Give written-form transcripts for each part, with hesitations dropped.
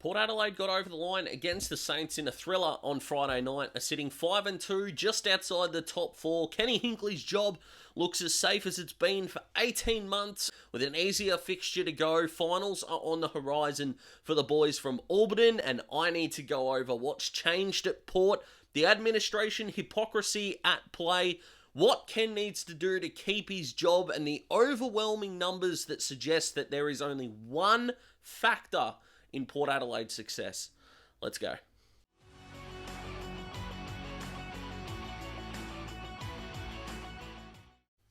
Port Adelaide got over the line against the Saints in a thriller on Friday night, are sitting 5-2, just outside the top four. Kenny Hinkley's job looks as safe as it's been for 18 months, with an easier fixture to go. Finals are on the horizon for the boys from Alberton, and I need to go over what's changed at Port, the administration hypocrisy at play, what Ken needs to do to keep his job, and the overwhelming numbers that suggest that there is only one factor in Port Adelaide's success. Let's go.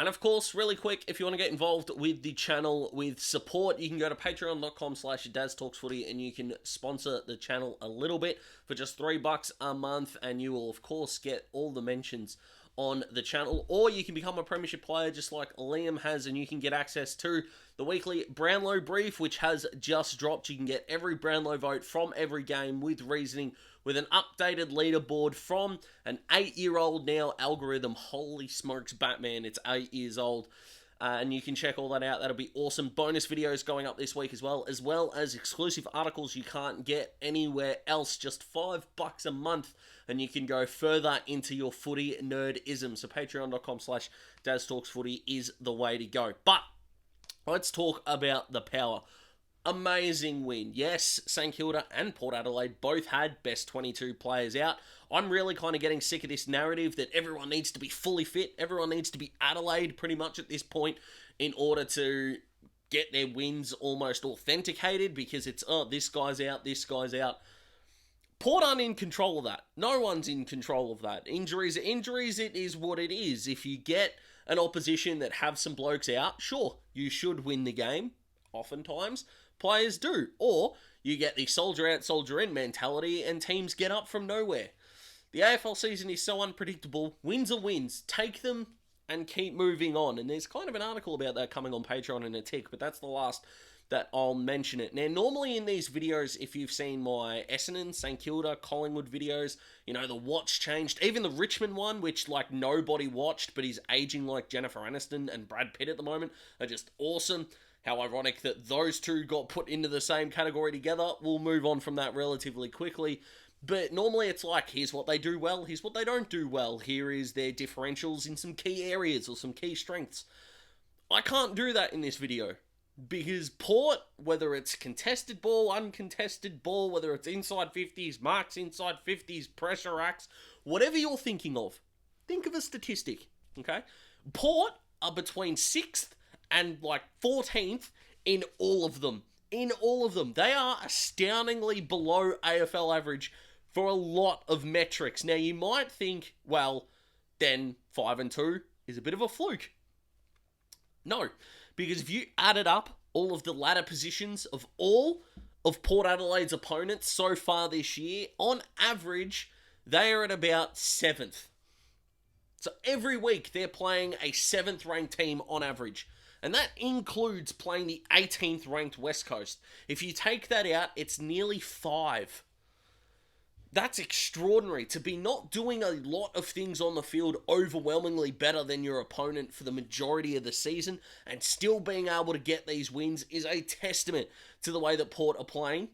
And of course, really quick, if you want to get involved with the channel with support, you can go to patreon.com/DazTalksFooty and you can sponsor the channel a little bit for just $3 a month, and you will of course get all the mentions on the channel, or you can become a premiership player just like Liam has, and you can get access to the weekly Brownlow brief, which has just dropped. You can get every Brownlow vote from every game with reasoning, with an updated leaderboard from an 8-year-old now algorithm. Holy smokes, Batman, it's 8 years old. And you can check all that out. That'll be awesome. Bonus videos going up this week as well as exclusive articles you can't get anywhere else. Just $5 a month, and you can go further into your footy nerdism. So patreon.com/DazTalksFooty is the way to go. But let's talk about the power. Amazing win. Yes, St Kilda and Port Adelaide both had best 22 players out. I'm really kind of getting sick of this narrative that everyone needs to be fully fit. Everyone needs to be Adelaide pretty much at this point in order to get their wins almost authenticated, because it's, oh, this guy's out, this guy's out. Port aren't in control of that. No one's in control of that. Injuries are injuries. It is what it is. If you get an opposition that have some blokes out, sure, you should win the game. Oftentimes, players do. Or you get the soldier out, soldier in mentality, and teams get up from nowhere. The AFL season is so unpredictable. Wins are wins. Take them and keep moving on. And there's kind of an article about that coming on Patreon in a tick, but that's the last that I'll mention it. Now, normally in these videos, if you've seen my Essendon, St Kilda, Collingwood videos, you know, the watch changed. Even the Richmond one, which, like, nobody watched, but is aging like Jennifer Aniston and Brad Pitt at the moment, are just awesome. How ironic that those two got put into the same category together. We'll move on from that relatively quickly. But normally it's like, here's what they do well, here's what they don't do well. Here is their differentials in some key areas or some key strengths. I can't do that in this video, because Port, whether it's contested ball, uncontested ball, whether it's inside 50s, marks inside 50s, pressure acts, whatever you're thinking of, think of a statistic, okay? Port are between 6th and like 14th in all of them. In all of them. They are astoundingly below AFL average for a lot of metrics. Now, you might think, well, then 5-2 is a bit of a fluke. No, because if you added up all of the ladder positions of all of Port Adelaide's opponents so far this year, on average, they are at about 7th. So every week, they're playing a 7th ranked team on average. And that includes playing the 18th ranked West Coast. If you take that out, it's nearly 5. That's extraordinary. To be not doing a lot of things on the field overwhelmingly better than your opponent for the majority of the season and still being able to get these wins is a testament to the way that Port are playing.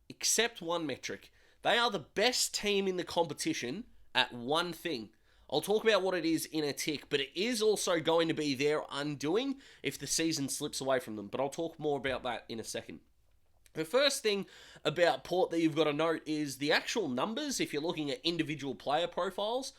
Except one metric. They are the best team in the competition at one thing. I'll talk about what it is in a tick, but it is also going to be their undoing if the season slips away from them. But I'll talk more about that in a second. The first thing about Port that you've got to note is the actual numbers, if you're looking at individual player profiles,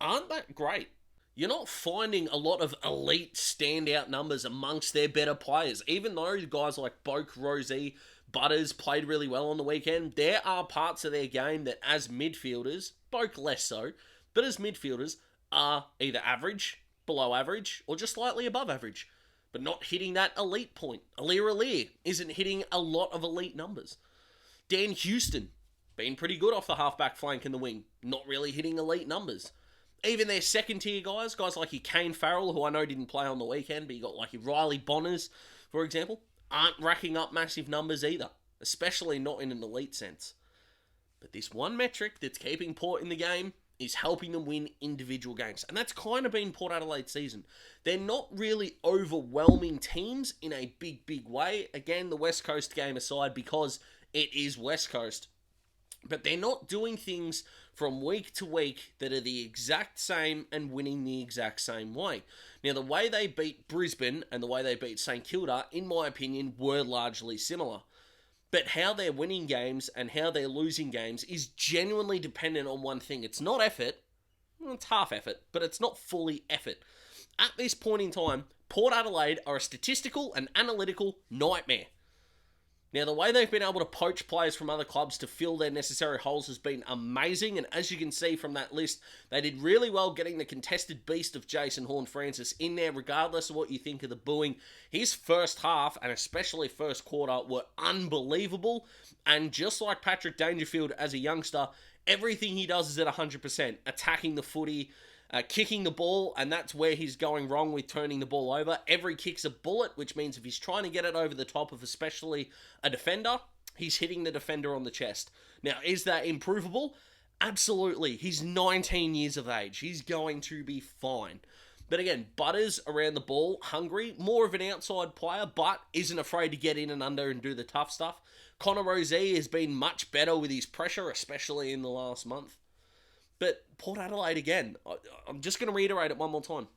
aren't that great. You're not finding a lot of elite standout numbers amongst their better players. Even though guys like Boak, Rosie, Butters played really well on the weekend, there are parts of their game that as midfielders, Boak less so, but as midfielders are either average, below average, or just slightly above average, but not hitting that elite point. Alir isn't hitting a lot of elite numbers. Dan Houston, been pretty good off the halfback flank and the wing, not really hitting elite numbers. Even their second tier guys like your Kane Farrell, who I know didn't play on the weekend, but you got like your Riley Bonners, for example, aren't racking up massive numbers either, especially not in an elite sense. But this one metric that's keeping Port in the game is helping them win individual games. And that's kind of been Port Adelaide's season. They're not really overwhelming teams in a big way. Again, the West Coast game aside, because it is West Coast. But they're not doing things from week to week that are the exact same and winning the exact same way. Now, the way they beat Brisbane and the way they beat St Kilda, in my opinion, were largely similar. But how they're winning games and how they're losing games is genuinely dependent on one thing. It's not effort. Well, it's half effort, but it's not fully effort. At this point in time, Port Adelaide are a statistical and analytical nightmare. Now, the way they've been able to poach players from other clubs to fill their necessary holes has been amazing, and as you can see from that list, they did really well getting the contested beast of Jason Horne-Francis in there, regardless of what you think of the booing. His first half, and especially first quarter, were unbelievable, and just like Patrick Dangerfield as a youngster, everything he does is at 100%, attacking the footy, kicking the ball, and that's where he's going wrong with turning the ball over. Every kick's a bullet, which means if he's trying to get it over the top of especially a defender, he's hitting the defender on the chest. Now, is that improvable? Absolutely. He's 19 years of age. He's going to be fine. But again, Butters around the ball, hungry, more of an outside player, but isn't afraid to get in and under and do the tough stuff. Connor Rozee has been much better with his pressure, especially in the last month. But Port Adelaide, again, I'm just going to reiterate it one more time.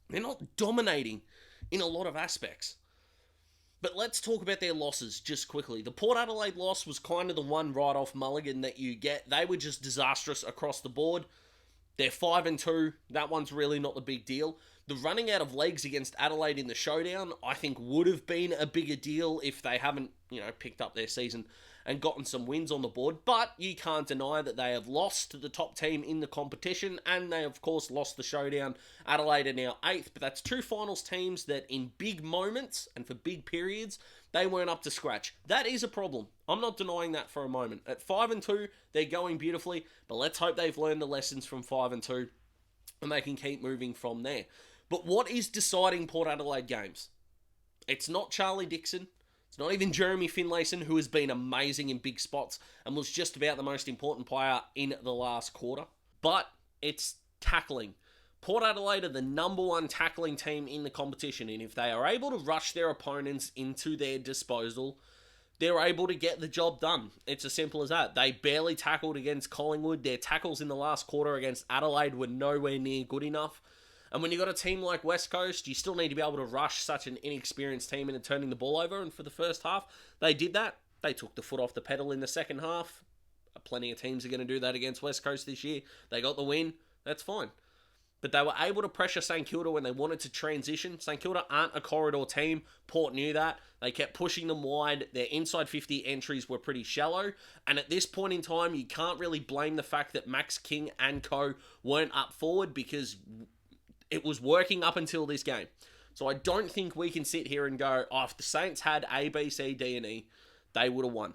They're not dominating in a lot of aspects. But let's talk about their losses just quickly. The Port Adelaide loss was kind of the one write-off mulligan that you get. They were just disastrous across the board. They're 5-2. That one's really not the big deal. The running out of legs against Adelaide in the showdown, I think, would have been a bigger deal if they haven't, picked up their season and gotten some wins on the board. But you can't deny that they have lost to the top team in the competition, and they, of course, lost the showdown. Adelaide are now 8th, but that's two finals teams that in big moments and for big periods, they weren't up to scratch. That is a problem. I'm not denying that for a moment. At 5-2, they're going beautifully, but let's hope they've learned the lessons from 5-2 and they can keep moving from there. But what is deciding Port Adelaide games? It's not Charlie Dixon. It's not even Jeremy Finlayson, who has been amazing in big spots and was just about the most important player in the last quarter. But it's tackling. Port Adelaide are the number one tackling team in the competition, and if they are able to rush their opponents into their disposal, they're able to get the job done. It's as simple as that. They barely tackled against Collingwood. Their tackles in the last quarter against Adelaide were nowhere near good enough. And when you've got a team like West Coast, you still need to be able to rush such an inexperienced team into turning the ball over. And for the first half, they did that. They took the foot off the pedal in the second half. Plenty of teams are going to do that against West Coast this year. They got the win. That's fine. But they were able to pressure St Kilda when they wanted to transition. St Kilda aren't a corridor team. Port knew that. They kept pushing them wide. Their inside 50 entries were pretty shallow. And at this point in time, you can't really blame the fact that Max King and co weren't up forward, because it was working up until this game. So I don't think we can sit here and go, if the Saints had A, B, C, D, and E, they would have won.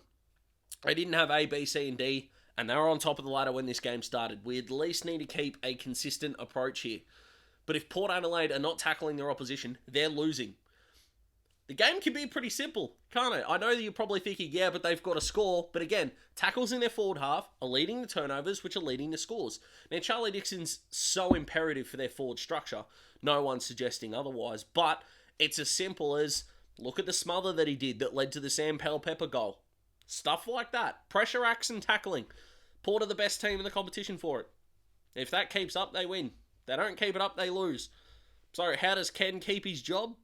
They didn't have A, B, C, and D, and they were on top of the ladder when this game started. We at least need to keep a consistent approach here. But if Port Adelaide are not tackling their opposition, they're losing. The game can be pretty simple, can't it? I know that you're probably thinking, yeah, but they've got a score. But again, tackles in their forward half are leading the turnovers, which are leading the scores. Now, Charlie Dixon's so imperative for their forward structure. No one's suggesting otherwise. But it's as simple as, look at the smother that he did that led to the Sam Powell-Pepper goal. Stuff like that. Pressure acts and tackling. Port are the best team in the competition for it. If that keeps up, they win. If they don't keep it up, they lose. So how does Ken keep his job?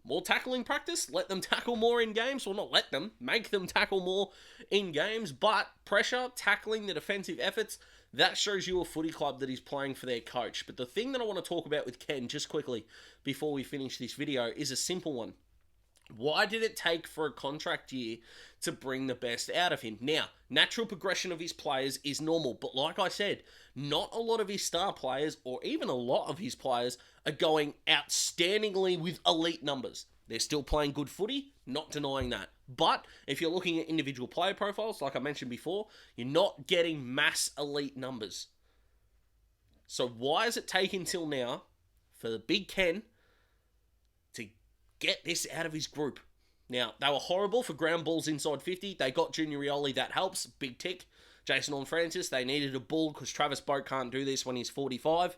More tackling practice? Let them tackle more in games? Well, not let them. Make them tackle more in games. But pressure, tackling, the defensive efforts, that shows you a footy club that is playing for their coach. But the thing that I want to talk about with Ken, just quickly, before we finish this video, is a simple one. Why did it take for a contract year to bring the best out of him? Now, natural progression of his players is normal, but like I said, not a lot of his star players, or even a lot of his players, are going outstandingly with elite numbers. They're still playing good footy, not denying that. But if you're looking at individual player profiles, like I mentioned before, you're not getting mass elite numbers. So why has it taken till now for the Big Ken to get this out of his group? Now, they were horrible for ground balls inside 50. They got Junior Rioli, that helps. Big tick. Jason Horne-Francis, they needed a bull because Travis Boak can't do this when he's 45.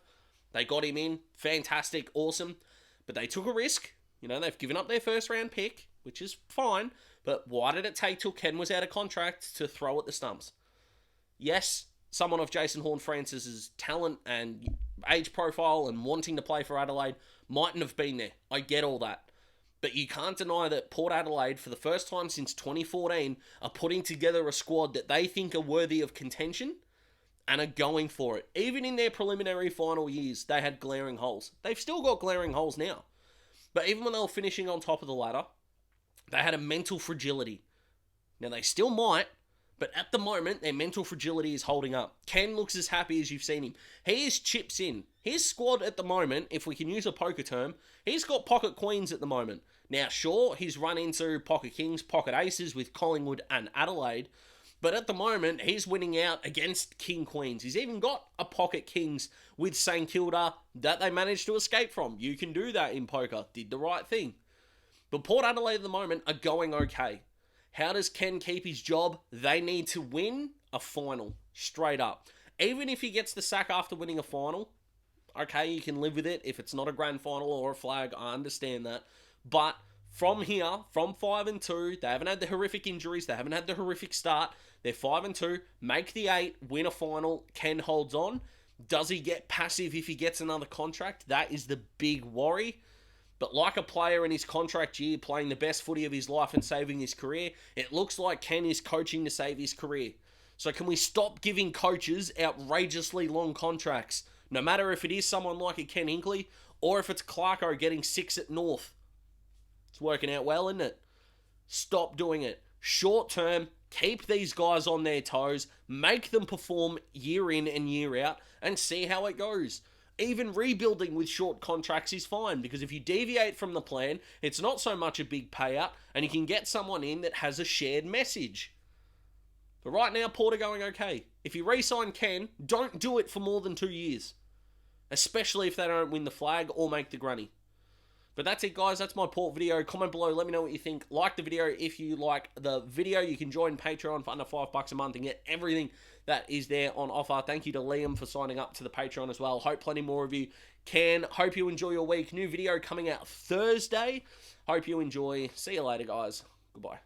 They got him in. Fantastic. Awesome. But they took a risk. They've given up their first round pick, which is fine. But why did it take till Ken was out of contract to throw at the stumps? Yes, someone of Jason Horne-Francis's talent and age profile and wanting to play for Adelaide mightn't have been there. I get all that. But you can't deny that Port Adelaide, for the first time since 2014, are putting together a squad that they think are worthy of contention and are going for it. Even in their preliminary final years, they had glaring holes. They've still got glaring holes now. But even when they were finishing on top of the ladder, they had a mental fragility. Now, they still might, but at the moment, their mental fragility is holding up. Ken looks as happy as you've seen him. He is chips in. His squad at the moment, if we can use a poker term, he's got pocket queens at the moment. Now, sure, he's run into pocket kings, pocket aces with Collingwood and Adelaide, but at the moment, he's winning out against king queens. He's even got a pocket kings with St Kilda that they managed to escape from. You can do that in poker. Did the right thing. But Port Adelaide at the moment are going okay. How does Ken keep his job? They need to win a final, straight up. Even if he gets the sack after winning a final, okay, you can live with it. If it's not a grand final or a flag, I understand that. But from here, from 5-2, they haven't had the horrific injuries. They haven't had the horrific start. They're 5-2. Make the 8, win a final. Ken holds on. Does he get passive if he gets another contract? That is the big worry. But like a player in his contract year, playing the best footy of his life and saving his career, it looks like Ken is coaching to save his career. So can we stop giving coaches outrageously long contracts? No matter if it is someone like a Ken Hinkley, or if it's Clarko getting 6 at North. It's working out well, isn't it? Stop doing it. Short term, keep these guys on their toes, make them perform year in and year out, and see how it goes. Even rebuilding with short contracts is fine, because if you deviate from the plan, it's not so much a big payout, and you can get someone in that has a shared message. But right now, Port are going okay. If you re-sign Ken, don't do it for more than 2 years. Especially if they don't win the flag or make the granny. But that's it, guys. That's my Port video. Comment below. Let me know what you think. Like the video if you like the video. You can join Patreon for under $5 a month and get everything that is there on offer. Thank you to Liam for signing up to the Patreon as well. Hope plenty more of you can. Hope you enjoy your week. New video coming out Thursday. Hope you enjoy. See you later, guys. Goodbye.